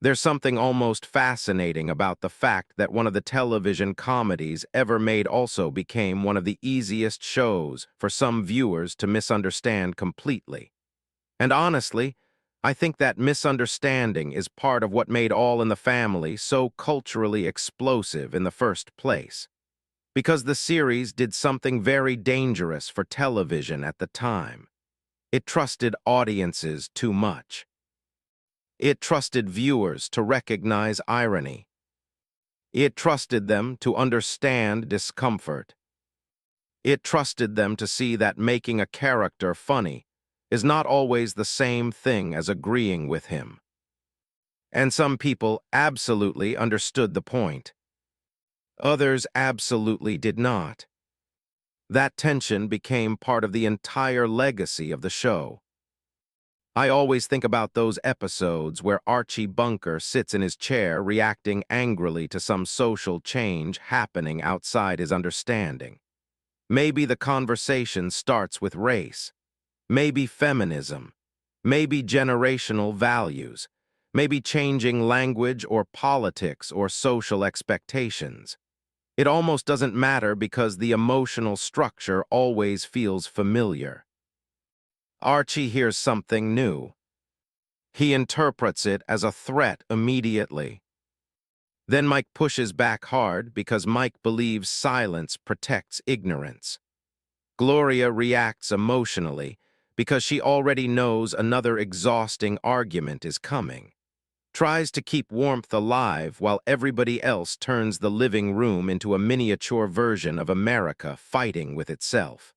There's something almost fascinating about the fact that one of the television comedies ever made also became one of the easiest shows for some viewers to misunderstand completely. And honestly, I think that misunderstanding is part of what made All in the Family so culturally explosive in the first place. Because the series did something very dangerous for television at the time. It trusted audiences too much. It trusted viewers to recognize irony. It trusted them to understand discomfort. It trusted them to see that making a character funny is not always the same thing as agreeing with him. And some people absolutely understood the point. Others absolutely did not. That tension became part of the entire legacy of the show. I always think about those episodes where Archie Bunker sits in his chair reacting angrily to some social change happening outside his understanding. Maybe the conversation starts with race. Maybe feminism. Maybe generational values. Maybe changing language or politics or social expectations. It almost doesn't matter because the emotional structure always feels familiar. Archie hears something new. He interprets it as a threat immediately. Then Mike pushes back hard because Mike believes silence protects ignorance. Gloria reacts emotionally because she already knows another exhausting argument is coming. Tries to keep warmth alive while everybody else turns the living room into a miniature version of America fighting with itself.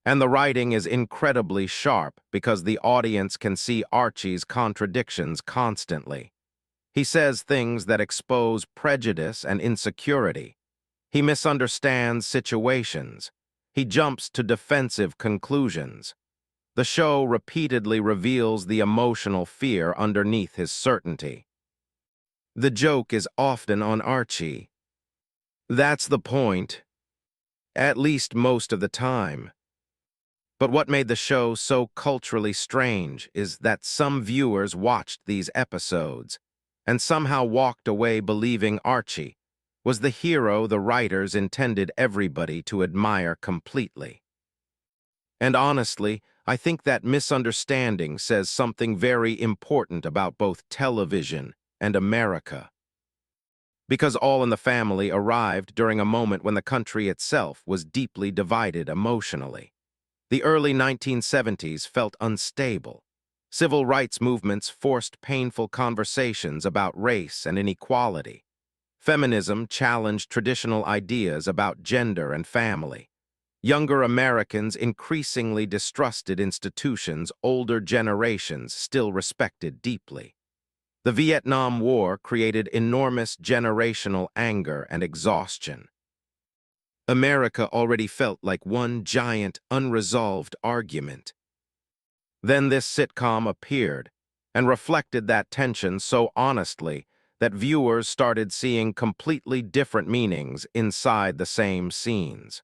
And the writing is incredibly sharp because the audience can see Archie's contradictions constantly. He says things that expose prejudice and insecurity. He misunderstands situations. He jumps to defensive conclusions. The show repeatedly reveals the emotional fear underneath his certainty. The joke is often on Archie. That's the point, at least most of the time. But what made the show so culturally strange is that some viewers watched these episodes and somehow walked away believing Archie was the hero the writers intended everybody to admire completely. And honestly, I think that misunderstanding says something very important about both television and America. Because All in the Family arrived during a moment when the country itself was deeply divided emotionally. The early 1970s felt unstable. Civil rights movements forced painful conversations about race and inequality. Feminism challenged traditional ideas about gender and family. Younger Americans increasingly distrusted institutions older generations still respected deeply. The Vietnam War created enormous generational anger and exhaustion. America already felt like one giant, unresolved argument. Then this sitcom appeared and reflected that tension so honestly that viewers started seeing completely different meanings inside the same scenes.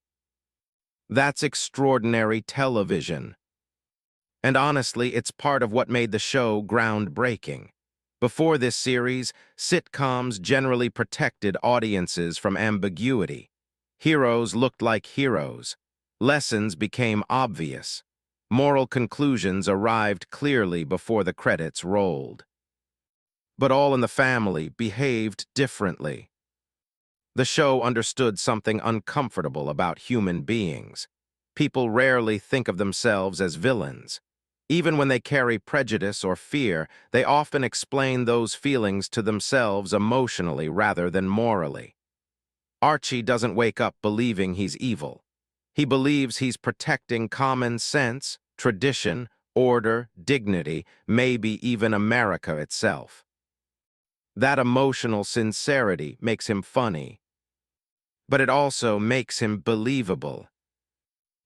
That's extraordinary television. And honestly, it's part of what made the show groundbreaking. Before this series, sitcoms generally protected audiences from ambiguity. Heroes looked like heroes. Lessons became obvious. Moral conclusions arrived clearly before the credits rolled. But All in the Family behaved differently. The show understood something uncomfortable about human beings. People rarely think of themselves as villains. Even when they carry prejudice or fear, they often explain those feelings to themselves emotionally rather than morally. Archie doesn't wake up believing he's evil. He believes he's protecting common sense, tradition, order, dignity, maybe even America itself. That emotional sincerity makes him funny, but it also makes him believable.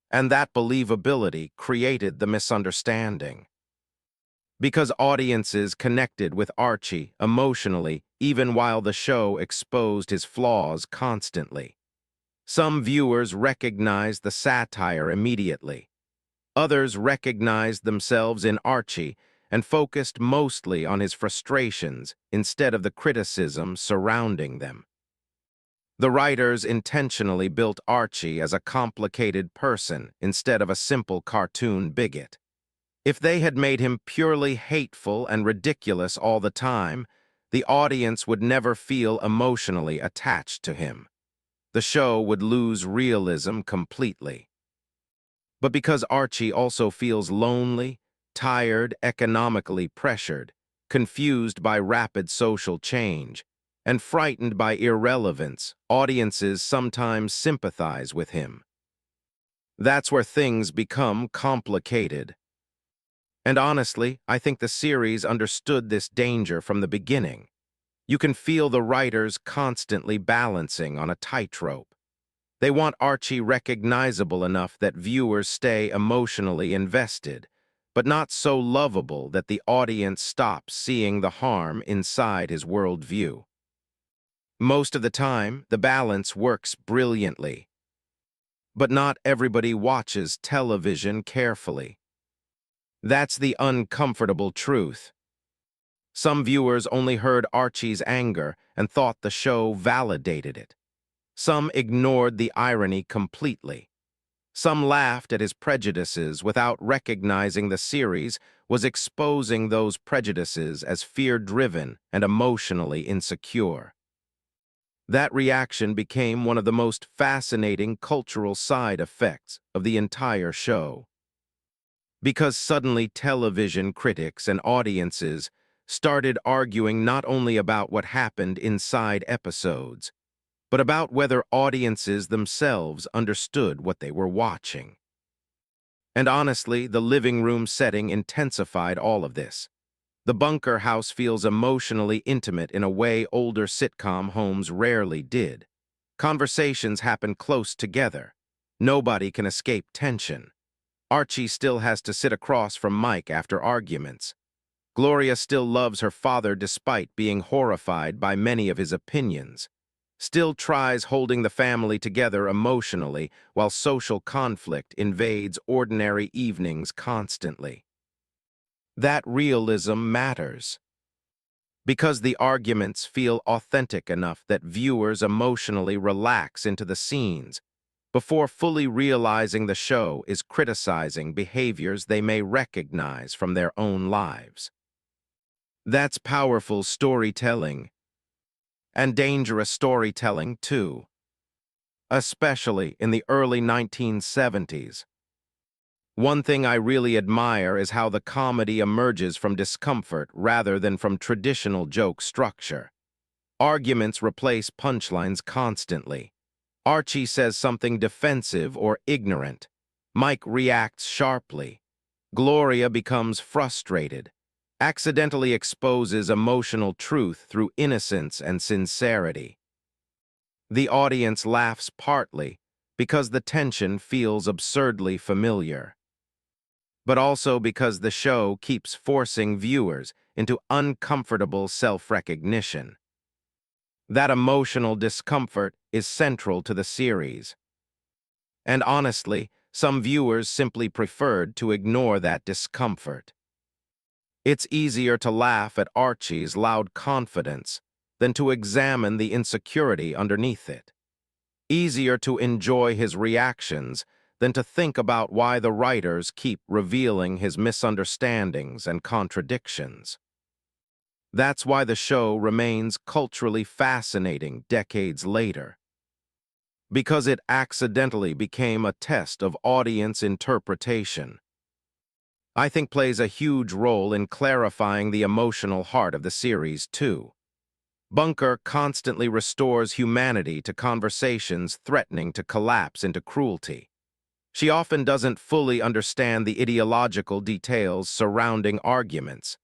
And that believability created the misunderstanding. Because audiences connected with Archie emotionally even while the show exposed his flaws constantly. Some viewers recognized the satire immediately. Others recognized themselves in Archie and focused mostly on his frustrations instead of the criticism surrounding them. The writers intentionally built Archie as a complicated person instead of a simple cartoon bigot. If they had made him purely hateful and ridiculous all the time, the audience would never feel emotionally attached to him. The show would lose realism completely. But because Archie also feels lonely, tired, economically pressured, confused by rapid social change, and frightened by irrelevance, audiences sometimes sympathize with him. That's where things become complicated. And honestly, I think the series understood this danger from the beginning. You can feel the writers constantly balancing on a tightrope. They want Archie recognizable enough that viewers stay emotionally invested, but not so lovable that the audience stops seeing the harm inside his worldview. Most of the time, the balance works brilliantly. But not everybody watches television carefully. That's the uncomfortable truth. Some viewers only heard Archie's anger and thought the show validated it. Some ignored the irony completely. Some laughed at his prejudices without recognizing the series was exposing those prejudices as fear-driven and emotionally insecure. That reaction became one of the most fascinating cultural side effects of the entire show. Because suddenly television critics and audiences started arguing not only about what happened inside episodes, but about whether audiences themselves understood what they were watching. And honestly, the living room setting intensified all of this. The bunker house feels emotionally intimate in a way older sitcom homes rarely did. Conversations happen close together. Nobody can escape tension. Archie still has to sit across from Mike after arguments. Gloria still loves her father despite being horrified by many of his opinions. Still tries holding the family together emotionally while social conflict invades ordinary evenings constantly. That realism matters. Because the arguments feel authentic enough that viewers emotionally relax into the scenes before fully realizing the show is criticizing behaviors they may recognize from their own lives. That's powerful storytelling, and dangerous storytelling too, especially in the early 1970s. One thing I really admire is how the comedy emerges from discomfort rather than from traditional joke structure. Arguments replace punchlines constantly. Archie says something defensive or ignorant. Mike reacts sharply. Gloria becomes frustrated, accidentally exposes emotional truth through innocence and sincerity. The audience laughs partly because the tension feels absurdly familiar, but also because the show keeps forcing viewers into uncomfortable self-recognition. That emotional discomfort is central to the series. And honestly, some viewers simply preferred to ignore that discomfort. It's easier to laugh at Archie's loud confidence than to examine the insecurity underneath it. Easier to enjoy his reactions than to think about why the writers keep revealing his misunderstandings and contradictions. That's why the show remains culturally fascinating decades later. Because it accidentally became a test of audience interpretation. I think plays a huge role in clarifying the emotional heart of the series, too. Bunker constantly restores humanity to conversations threatening to collapse into cruelty. She often doesn't fully understand the ideological details surrounding arguments,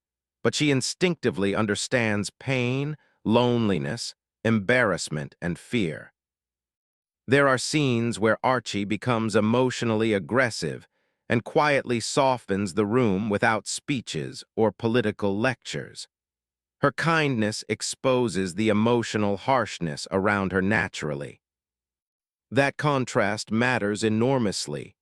but she instinctively understands pain, loneliness, embarrassment, and fear. There are scenes where Archie becomes emotionally aggressive and quietly softens the room without speeches or political lectures. Her kindness exposes the emotional harshness around her naturally. That contrast matters enormously.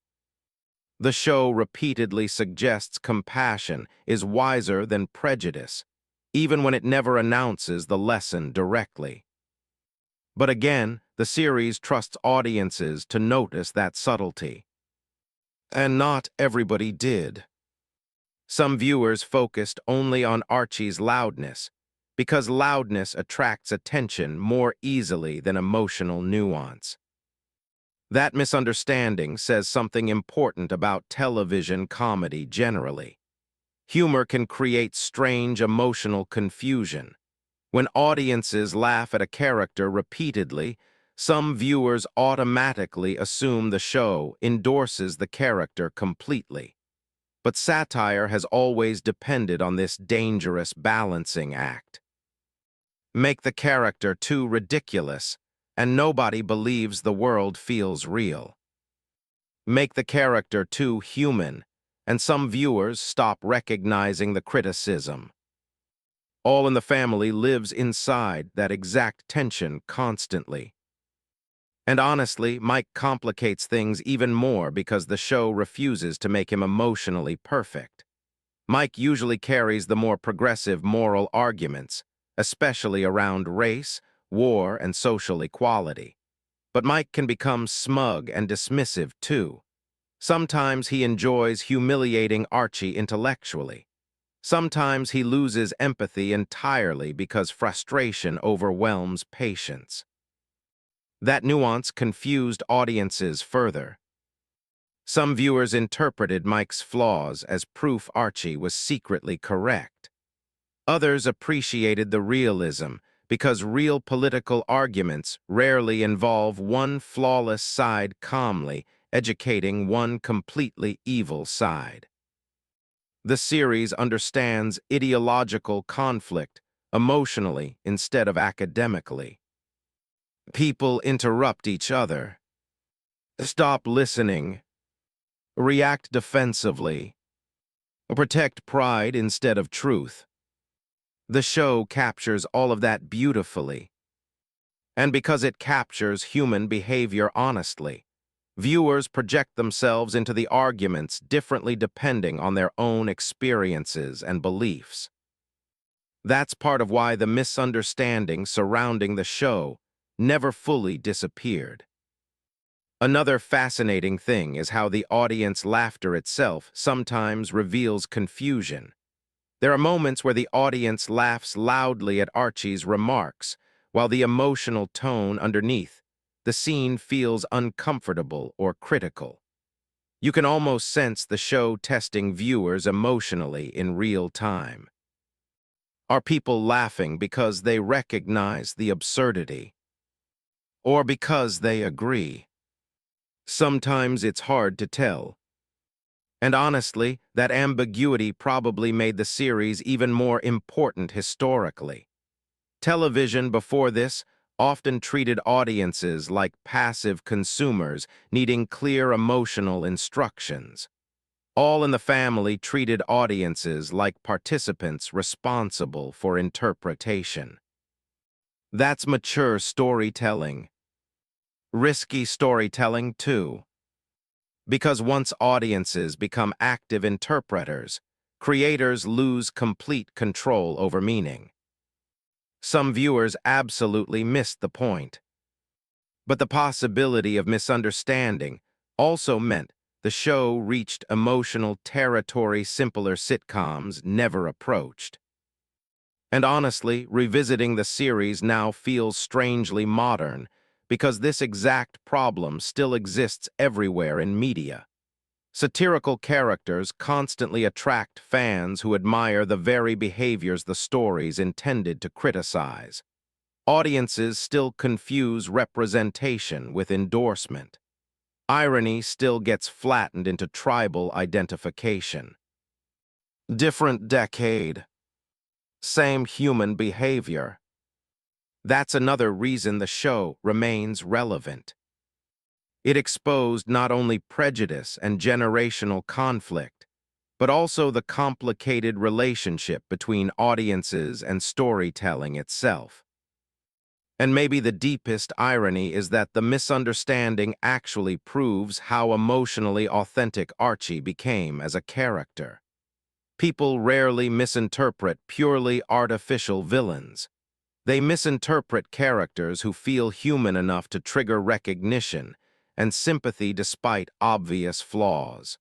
The show repeatedly suggests compassion is wiser than prejudice, even when it never announces the lesson directly. But again, the series trusts audiences to notice that subtlety. And not everybody did. Some viewers focused only on Archie's loudness, because loudness attracts attention more easily than emotional nuance. That misunderstanding says something important about television comedy generally. Humor can create strange emotional confusion. When audiences laugh at a character repeatedly, some viewers automatically assume the show endorses the character completely. But satire has always depended on this dangerous balancing act. Make the character too ridiculous, and nobody believes the world feels real. Make the character too human, and some viewers stop recognizing the criticism. All in the Family lives inside that exact tension constantly. And honestly, Mike complicates things even more because the show refuses to make him emotionally perfect. Mike usually carries the more progressive moral arguments, especially around race, war, and social equality. But Mike can become smug and dismissive too. Sometimes he enjoys humiliating Archie intellectually. Sometimes he loses empathy entirely because frustration overwhelms patience. That nuance confused audiences further. Some viewers interpreted Mike's flaws as proof Archie was secretly correct. Others appreciated the realism because real political arguments rarely involve one flawless side calmly educating one completely evil side. The series understands ideological conflict emotionally instead of academically. People interrupt each other, stop listening, react defensively, protect pride instead of truth. The show captures all of that beautifully. And because it captures human behavior honestly, viewers project themselves into the arguments differently depending on their own experiences and beliefs. That's part of why the misunderstanding surrounding the show never fully disappeared. Another fascinating thing is how the audience laughter itself sometimes reveals confusion. There are moments where the audience laughs loudly at Archie's remarks, while the emotional tone underneath the scene feels uncomfortable or critical. You can almost sense the show testing viewers emotionally in real time. Are people laughing because they recognize the absurdity? Or because they agree? Sometimes it's hard to tell. And honestly, that ambiguity probably made the series even more important historically. Television before this often treated audiences like passive consumers needing clear emotional instructions. All in the Family treated audiences like participants responsible for interpretation. That's mature storytelling. Risky storytelling, too. Because once audiences become active interpreters, creators lose complete control over meaning. Some viewers absolutely missed the point. But the possibility of misunderstanding also meant the show reached emotional territory simpler sitcoms never approached. And honestly, revisiting the series now feels strangely modern because this exact problem still exists everywhere in media. Satirical characters constantly attract fans who admire the very behaviors the stories intended to criticize. Audiences still confuse representation with endorsement. Irony still gets flattened into tribal identification. Different decade. Same human behavior. That's another reason the show remains relevant. It exposed not only prejudice and generational conflict, but also the complicated relationship between audiences and storytelling itself. And maybe the deepest irony is that the misunderstanding actually proves how emotionally authentic Archie became as a character. People rarely misinterpret purely artificial villains. They misinterpret characters who feel human enough to trigger recognition and sympathy despite obvious flaws.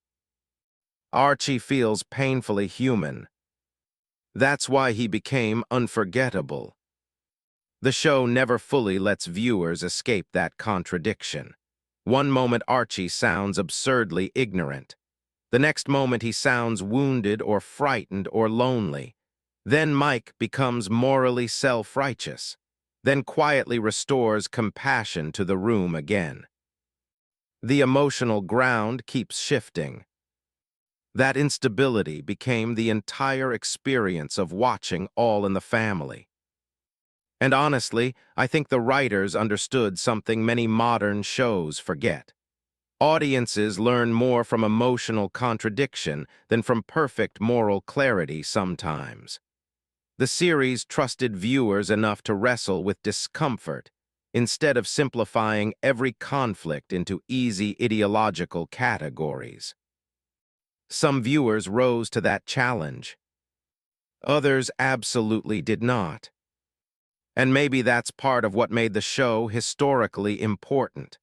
Archie feels painfully human. That's why he became unforgettable. The show never fully lets viewers escape that contradiction. One moment Archie sounds absurdly ignorant. The next moment he sounds wounded or frightened or lonely. Then Mike becomes morally self-righteous, then quietly restores compassion to the room again. The emotional ground keeps shifting. That instability became the entire experience of watching All in the Family. And honestly, I think the writers understood something many modern shows forget. Audiences learn more from emotional contradiction than from perfect moral clarity sometimes. The series trusted viewers enough to wrestle with discomfort instead of simplifying every conflict into easy ideological categories. Some viewers rose to that challenge. Others absolutely did not. And maybe that's part of what made the show historically important.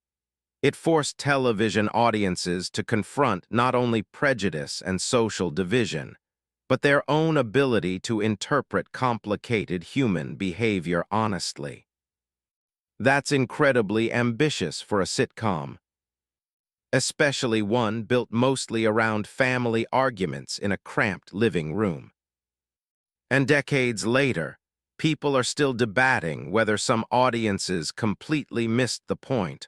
It forced television audiences to confront not only prejudice and social division, but their own ability to interpret complicated human behavior honestly. That's incredibly ambitious for a sitcom, especially one built mostly around family arguments in a cramped living room. And decades later, people are still debating whether some audiences completely missed the point,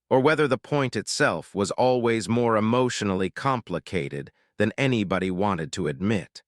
or whether the point itself was always more emotionally complicated than anybody wanted to admit.